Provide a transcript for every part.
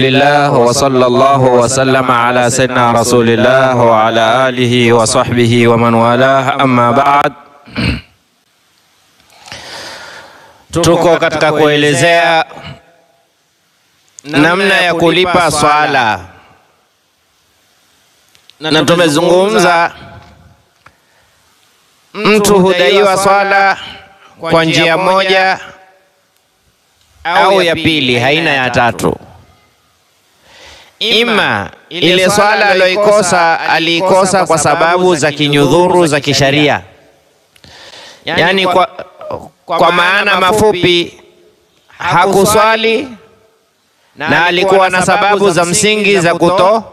Alhamdulillah wa sallallahu wa sallama ala sayyidina rasulillah wa ala alihi wa sahbihi wa man walah, amma ba'd. Tuko katika kuelezea namna ya kulipa swala, na tumezungumza mtu hudaiwa swala kwa njia moja au ya pili, haina ya tatu. Ima ile swala aliikosa kwa sababu za kinyudhuru za kisharia, yani kwa maana mafupi hakuswali na alikuwa na sababu za msingi za kuto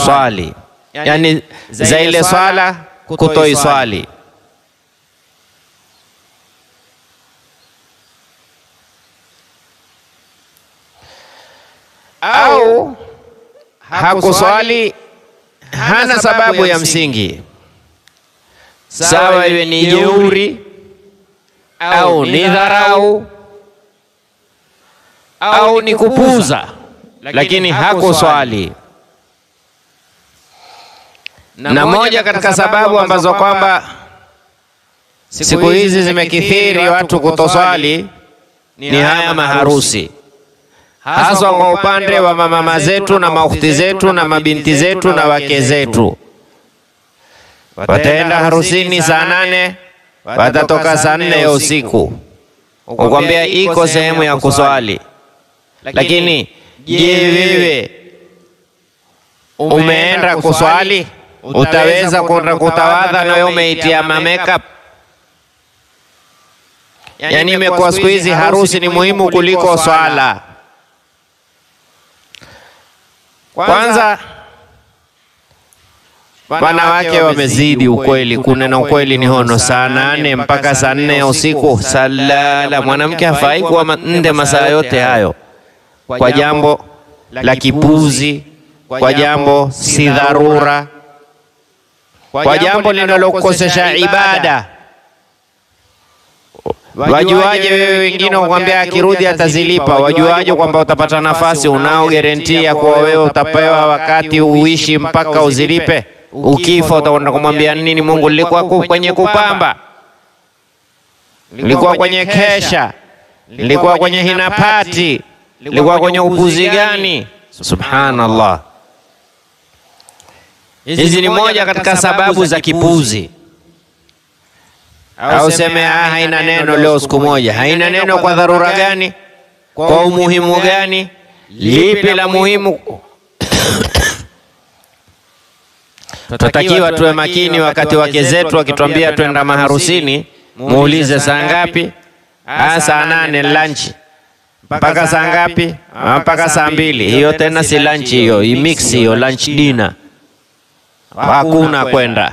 swali, yani za ile swala kutoi swali. Au hakuswali, hana sababu ya msingi, sawa iwe ni jeuri au ni dharau au ni kupuza, lakini hakuswali. Na moja katika sababu ambazo kwamba siku hizi zimekithiri watu kutoswali ni haya maharusi, haswa kwa upande wa mama zetu na maukti zetu na mabinti zetu na wake zetu. Wataenda harusini saa 8, watatoka saa 4 ya usiku, ukwambia iko sehemu ya kuswali. Lakini je, wewe umeenda kuswali? Utaweza kwenda kutawadha na wewe umeitia makeup? Yani imekuwa siku hizi harusi ni muhimu kuliko swala. Kwanza wanawake wamezidi ukweli, kunena ukweli ni hono. Saa 8 mpaka saa 4 ya usiku salala, mwanamke hafai kuwa nde masaa yote hayo, kwa jambo la kipuzi, kwa jambo si dharura, kwa jambo linalokosesha ibada. Wajuaje wewe wengine ukwambia akirudi atazilipa? Wajuaje kwamba utapata nafasi? Unao guarantee kwa wewe utapewa wakati uishi mpaka uzilipe? Ukifa utakwenda kumwambia nini Mungu? Nilikuwa kwenye kupamba, nilikuwa kwenye kesha, nilikuwa kwenye hinapati, nilikuwa kwenye upuzi gani? Subhanallah. Hizi ni moja katika sababu za kipuzi. Au seme haina neno leo siku moja. Haina neno kwa dharura gani? Kwa umuhimu gani? Lipi la muhimu? Tutakiwa tuwe makini wakati wake zetu wakituambia twenda maharusini, muulize saa ngapi? Saa 8 lunch. Mpaka saa ngapi? Mpaka saa 2. Hiyo tena si lunch, hiyo mix, hiyo lunch dinner. Hakuna kwenda.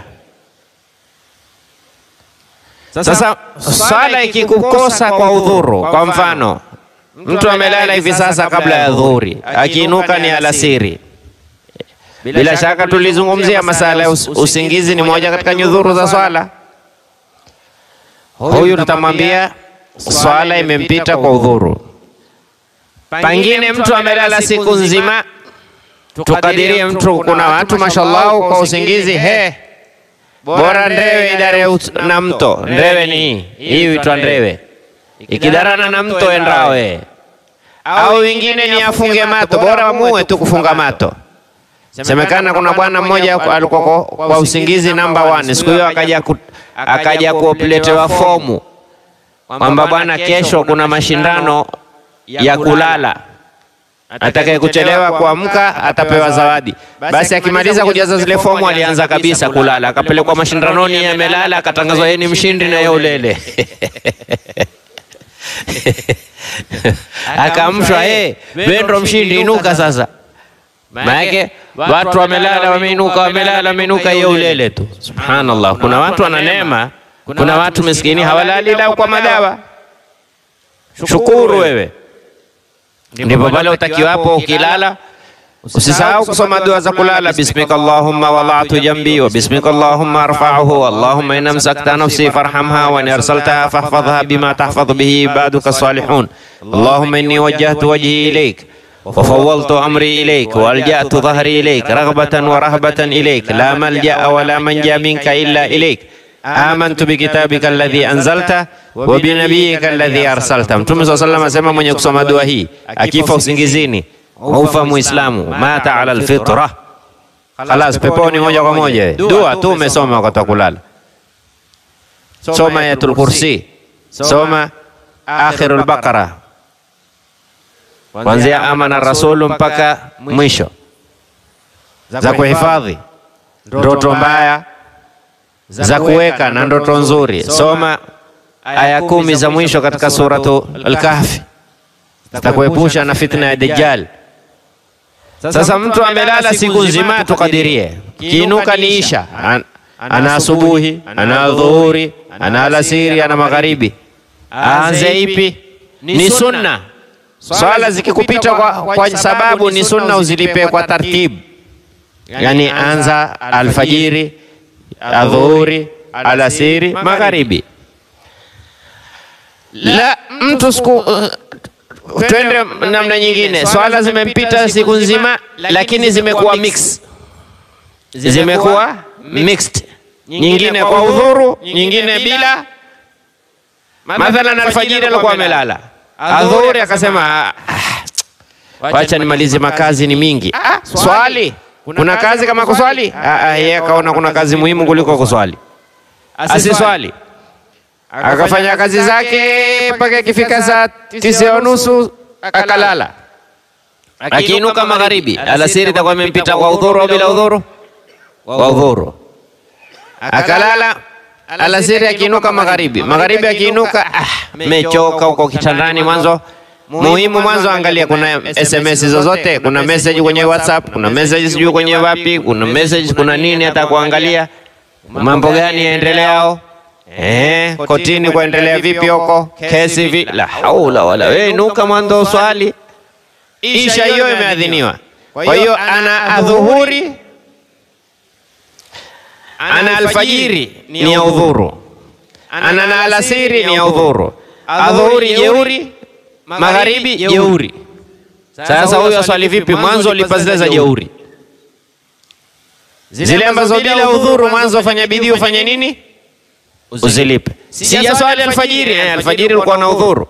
Sasa swala ikikukosa kwa udhuru, kwa mfano mtu amelala hivi sasa kabla ya dhuhuri, akiinuka ni alasiri. Bila shaka tulizungumzia masala ya usingizi, ni moja katika nyudhuru za swala. Huyu tutamwambia swala imempita kwa udhuru. Pengine mtu amelala siku nzima, tukadirie mtu, kuna watu mashallah kwa usingizi bora ndewe idare na mto. Ndewe ni hii huitwa ndewe, ikidarana na mto endawe. Au wengine ni afunge mato, bora muwe tu kufunga mato. Semekana kuna bwana mmoja alikuwa kwa usingizi number 1. Siku hiyo akaja kuletewa fomu kwamba bwana, kesho kuna mashindano ya kulala, atakaye kuchelewa kuamka atapewa zawadi. Basi akimaliza kujaza zile fomu alianza kabisa kulala, akapelekwa mashindanoni, amelala, akatangazwa yeye ni mshindi na yeye ulele. Akamshwa, wewe ndio mshindi, inuka sasa. Maana watu wamelala, wameinuka yeye ulele tu. Subhanallah. Kuna watu wana neema, kuna watu maskini hawalali la kwa madawa. Shukuru wewe. Ndipo pale utakiwapo ukilala usisahau kusoma dua za kulala. Bismika Allahumma wada'tu jambi wa bismika Allahumma arfa'uhu, Allahumma inna amsakta nafsi farhamha wa in arsaltaha fahfadhha bima tahfadhu bihi ibaduka salihun, Allahumma inni wajjahtu wajhi ilayk وفوضت أمري إليك وألجأت ظهري إليك رغبة ورهبة إليك لا ملجأ ولا منجا منك إلا إليك آمنت بكتابك الذي أنزلته وبنبيك الذي أرسلته. Mtume صلى الله عليه وسلم asema mwenye kusoma dua hii akifa usingizini ufa muislamu mata ala alfitra, khalas peponi moja kwa moja. Dua tu umesoma wakati wa kulala, soma ayatul kursi, soma akhirul baqara kuanzia amana rasulu mpaka mwisho, za kuhifadhi ndoto mbaya, za kuweka na ndoto nzuri. Soma aya 10 za mwisho katika suratu Al-Kahfi, zitakuepusha na fitna ya Dajjal. Sasa mtu amelala siku nzima, tukadirie kiinuka ni isha, ana asubuhi, ana dhuhuri, ana alasiri, ana magharibi, aanze ipi? Ni sunna. Swala zikikupita kwa sababu ni sunna uzilipe kwa taratibu, yani anza alfajiri, adhuhuri, alasiri, magharibi. La mtu twende namna nyingine, swala zimempita siku nzima lakini zimekuwa mixed, nyingine kwa udhuru, nyingine bila. Mathalan alfajiri alikuwa amelala, adhuhuri akasema wacha nimalize makazi ni mingi. Swali, kuna kazi kama kuswali? Yeye akaona kuna kazi muhimu kuliko kuswali, asiswali. Akafanya kazi zake mpaka ikifika saa 9:30 akalala. Akiinuka magharibi, alasiri itakuwa imempita kwa udhuru au bila udhuru? Kwa udhuru. Akalala alasiri, akiinuka magharibi, magharibi akiinuka mechoka huko kitandani. Mwanzo angalia kuna SMS zozote, kuna message kwenye WhatsApp, kuna message sijui kwenye wapi, kuna message kuna nini, hata kuangalia mambo gani yaendeleao. Kotini kuendelea vipi huko, kesi vipi? La haula wala, wewe inuka mwanzo swali, isha hiyo imeadhiniwa. Kwa hiyo ana adhuhuri, ana alfajiri ni ya udhuru, ana alasiri ni ya udhuru, adhuhuri jeuri, magharibi jeuri. Sasa huyo aswali vipi? Mwanzo lipa za jeuri, zile ambazo bila udhuru mwanzo fanya bidii ufanye nini? Uzilipe. Sija swali alfajiri, alfajiri ulikuwa na udhuru,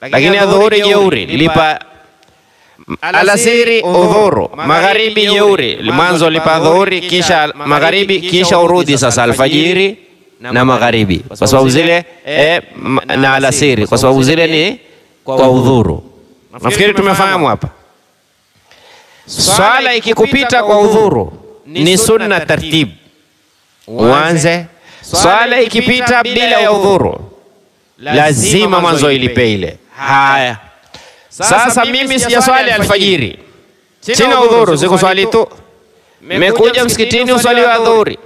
lakini adhuhuri jeuri, lipa alasiri udhuru, magharibi jeuri, mwanzo lipa adhuhuri kisha magharibi kisha urudi sasa alfajiri na magharibi, kwa sababu zile na alasiri, kwa sababu zile ni kwa udhuru. Nafikiri tumefahamu hapa. Swala ikikupita kwa udhuru ni sunna tartib, uanze. Swala ikipita bila ya udhuru lazima mwanzo ilipe ile. Haya, sasa mimi sijaswali alfajiri, sina udhuru, sikuswali tu, nimekuja msikitini uswali wa adhuhuri.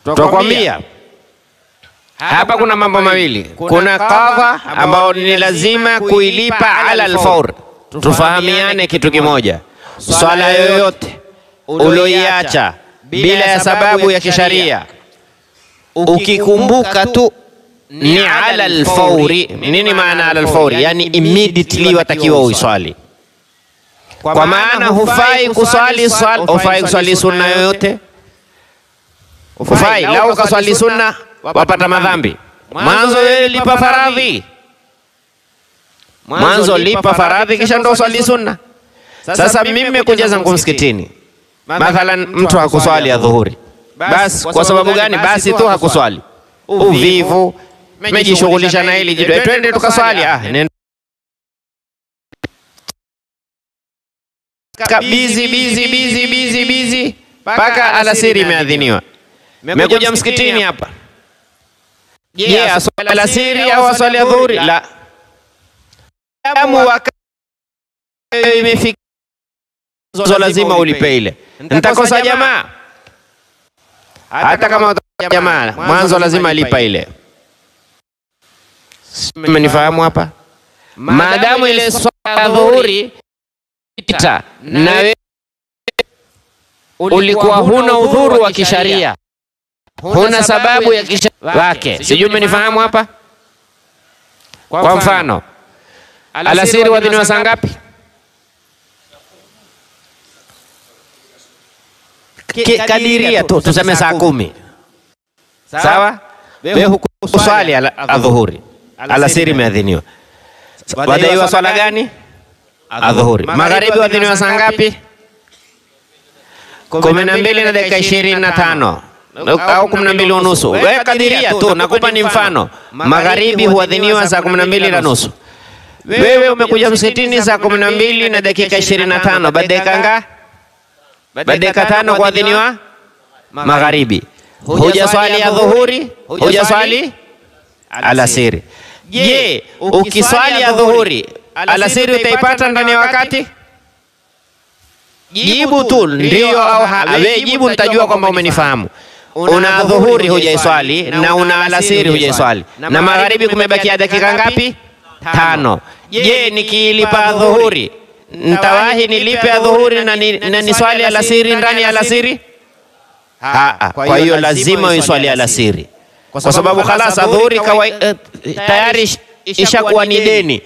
Tutakwambia hapa kuna mambo mawili, kuna qadha ambao ni lazima kuilipa ala alfawr. Tufahamiane kitu kimoja, swala yoyote ulioiacha bila ya sababu ya kisharia, ukikumbuka tu ni ala alfawri. Nini maana ala alfawri? Yani immediately watakiwa uiswali, kwa maana hufai kuswali sunna yoyote, hufai. Lau ukaswali sunna wapata madhambi. Mwanzo wewe lipa faradhi, mwanzo lipa faradhi kisha ndo swali sunna. Sasa mimi nimekuja zangu msikitini, mathalan mtu hakuswali adhuhuri, basi kwa sababu gani? Basi tu hakuswali, uvivu, mejishughulisha na hili jitu, twende tukaswali. Bizi mpaka alasiri imeadhiniwa. Nimekuja msikitini hapa, je, aswali alasiri au aswali adhuhuri? La, wakati imefika lazima ulipe ile. Nitakosa jamaa, hata kama utakosa jamaa mwanzo lazima lipa ile. Mmenifahamu hapa? Maadamu ile swala dhuhuri ita na wewe ulikuwa huna udhuru wa kisharia, huna sababu ya kisharia wake, sijui mmenifahamu hapa? Kwa mfano alasiri wadhiniwa saa ngapi? kadiria tu, tuseme saa 10. Sawa? Wewe hukuswali adhuhuri, alasiri imeadhiniwa. Wadaiwa swala gani? Adhuhuri. Magharibi wadhiniwa saa ngapi? 12 na dakika 25 au 12 unusu. Wewe kadiria tu, nakupa ni mfano. Magharibi huadhiniwa saa 12 na nusu. Wewe umekuja msikitini saa 12 na dakika 25. Baada dakika 5 kuadhiniwa magharibi. Hujaswali adhuhuri, hujaswali alasiri. Je, ukiswali adhuhuri, alasiri utaipata ndani ya wakati? Jibu tu ndio au wewe jibu nitajua kwamba umenifahamu. Una adhuhuri hujaiswali na una alasiri hujaiswali. Na magharibi kumebakia dakika ngapi? 5. Je, nikilipa adhuhuri nitawahi nilipe adhuhuri na niswali alasiri ndani ya alasiri? Kwa hiyo lazima uiswali alasiri. Kwa sababu khalas adhuhuri tayari ishakuwa ni deni.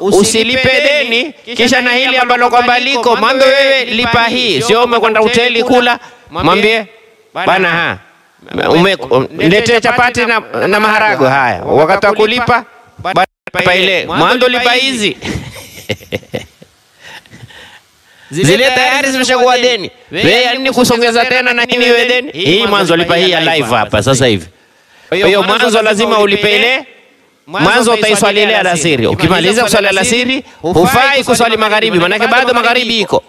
Usilipe deni kisha na hili ambalo kwamba liko mwambie wewe lipa hii, sio umekwenda hoteli kula mwambie bana lete chapati na maharagwe haya, wakati wa kulipa bana ile mwanzo lipa hizi zile tayari zimeshakuwa deni. Wewe yani kusongeza tena na nini wewe deni? Hii mwanzo lipa hii ya live hapa sasa hivi. Kwa hiyo mwanzo lazima ulipe ile. Mwanzo utaiswali ile alasiri. Ukimaliza kuswali alasiri, hufai kuswali magharibi, maana bado magharibi iko.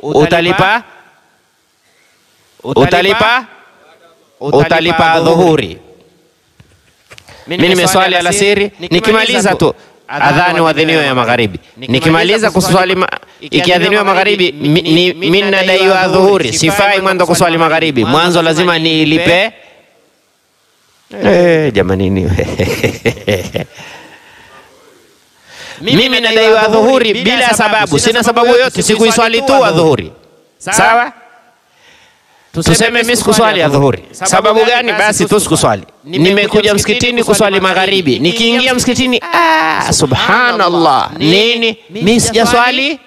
Utalipa dhuhuri. Mimi nimeswali alasiri, nikimaliza tu adhani wadhiniwa ya magharibi. Nikimaliza kuswali ikiadhiniwa magharibi, mimi nadaiwa dhuhuri. Sifai mwanzo kuswali magharibi. Mwanzo lazima nilipe. Jamani ni mimi nadaiwa dhuhuri bila sababu, sina sababu yote, sikuiswali tu adhuhuri. Sawa? Tuseme mimi sikuswali adhuhuri. Sababu gani? Basi tu sikuswali. Nimekuja msikitini kuswali magharibi. Nikiingia msikitini, subhanallah. Nini? Mimi sijaswali.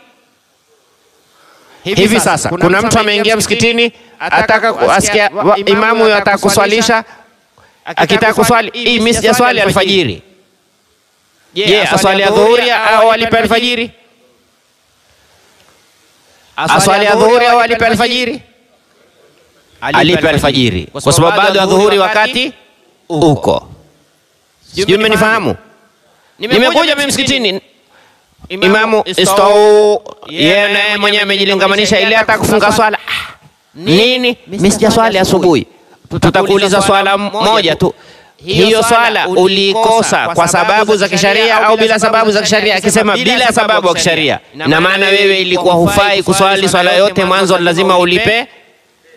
Hivi sasa kuna mtu ameingia msikitini ataka asikia imamu ataka kuswalisha, akitaka kuswali, mimi sijaswali alfajiri. Je, aswali adhuhuri au alipe alfajiri? Aswali adhuhuri au alipe alfajiri? Alipe alfajiri, kwa sababu bado adhuhuri wakati uko. Sijui mmenifahamu? Nimekuja mimi msikitini, imamu istau, yeye naye mwenyewe amejilingamanisha ile hata kufunga swala. Nini? Mimi sijaswali asubuhi. Tutakuuliza swala moja tu. Hiyo swala ulikosa kwa sababu za kisharia au bila sababu za kisharia? Akisema bila sababu za kisharia, na maana wewe ilikuwa hufai kuswali swala yote, mwanzo lazima ulipe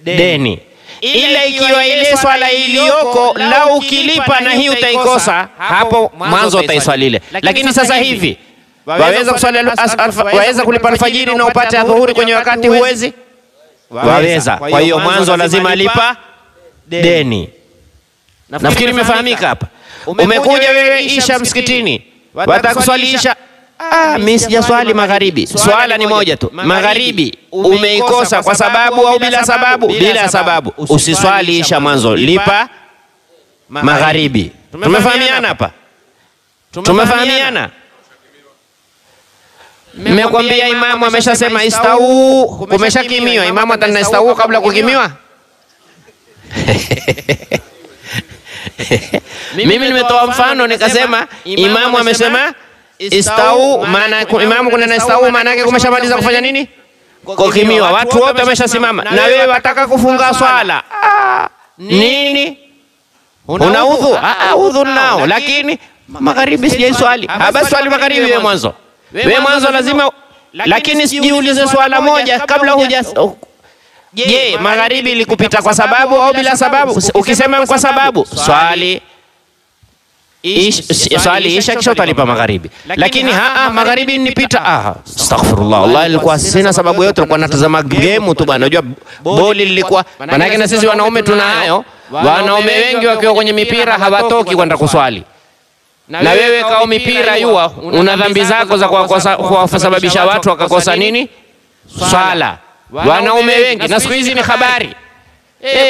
deni. Ila ikiwa ile swala iliyoko lau ukilipa na hii utaikosa, hapo mwanzo utaiswali ile. Lakini sasa hivi waweza kuswali waweza kulipa alfajiri na upate adhuhuri kwenye wakati, huwezi? Waweza. Kwa hiyo mwanzo lazima lipa deni. Nafikiri imefahamika hapa. Umekuja wewe isha msikitini, wataka kuswali isha, mimi sijaswali magharibi. Swala ni moja tu, magharibi umeikosa kwa sababu au bila sababu? Bila sababu. Usiswali isha mwanzo, lipa magharibi. Tumefahamiana hapa? Tumefahamiana? Nimekwambia imamu ameshasema istau, kumeshakimiwa. Imamu atana istau kabla kukimiwa? Mimi nimetoa mfano nikasema imamu amesema istau, maana imamu kuna na istau maana yake kumeshamaliza kufanya nini? Kukimiwa. Watu wote wameshasimama na wewe wataka kufunga swala. Nini? Una udhu? Udhu nao, lakini magharibi sijaiswali. Basi swali magharibi wewe mwanzo. Wewe mwanzo lazima, lakini sijiulize swala moja kabla huja. Je, magharibi ilikupita kwa sababu au bila sababu? Ukisema kwa sababu, swali isha kisha utalipa magharibi. Lakini magharibi nipita, astaghfirullah, wallahi ilikuwa sina sababu yote, nilikuwa natazama game tu bwana. Unajua boli lilikuwa, maana yake na sisi wanaume tunayo. Wanaume wengi wakiwa kwenye mipira hawatoki kwenda kuswali. Na wewe kao mipira yua, una dhambi zako za kuwasababisha watu wakakosa nini? Swala. Wanaume wengi, na siku hizi ni habari,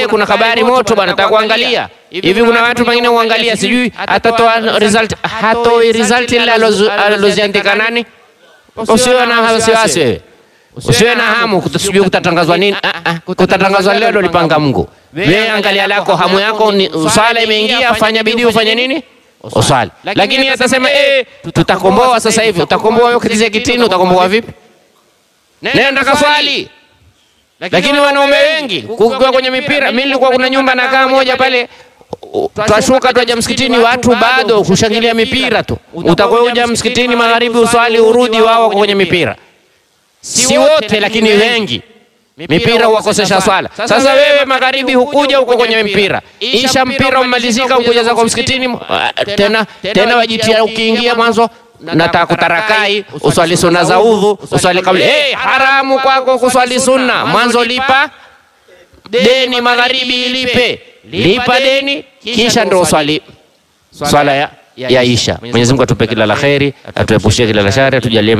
kuna habari moto bwana nataka kuangalia. Hivi kuna watu wengine huangalia sijui atatoa result, hatoi result ile aloziandika nani? Usiwe na wasiwasi wewe. Usiwe na hamu kutasijui kutatangazwa nini. Kutatangazwa leo ndo lipanga Mungu. Wewe angalia lako, hamu yako ni swala imeingia, fanya bidii ufanye nini? Uswali. Lakini atasema tutakomboa sasa hivi. Utakomboa wewe ukitize kitini, utakomboa vipi? Nenda kaswali. Lakini wanaume wengi kukiwa kwenye mipira, mimi nilikuwa kuna nyumba nakaa moja pale, twashuka twaja msikitini, watu bado kushangilia mipira tu. Utakuja msikitini magharibi uswali urudi, wao kwenye mipira. Si wote lakini wengi. Mipira huwakosesha swala. Sasa wewe magharibi hukuja huko kwenye mpira, isha mpira umalizika, ukuja zako msikitini tena wajitia, ukiingia mwanzo nataka kutarakai, uswali sunna za udhu, uswali kabla. Haramu kwako kuswali sunna. Mwanzo lipa deni, magharibi lipa deni, kisha ndio uswali swala ya isha. Mwenyezi Mungu atupe kila la kheri, atuepushie kila la shari, atujalie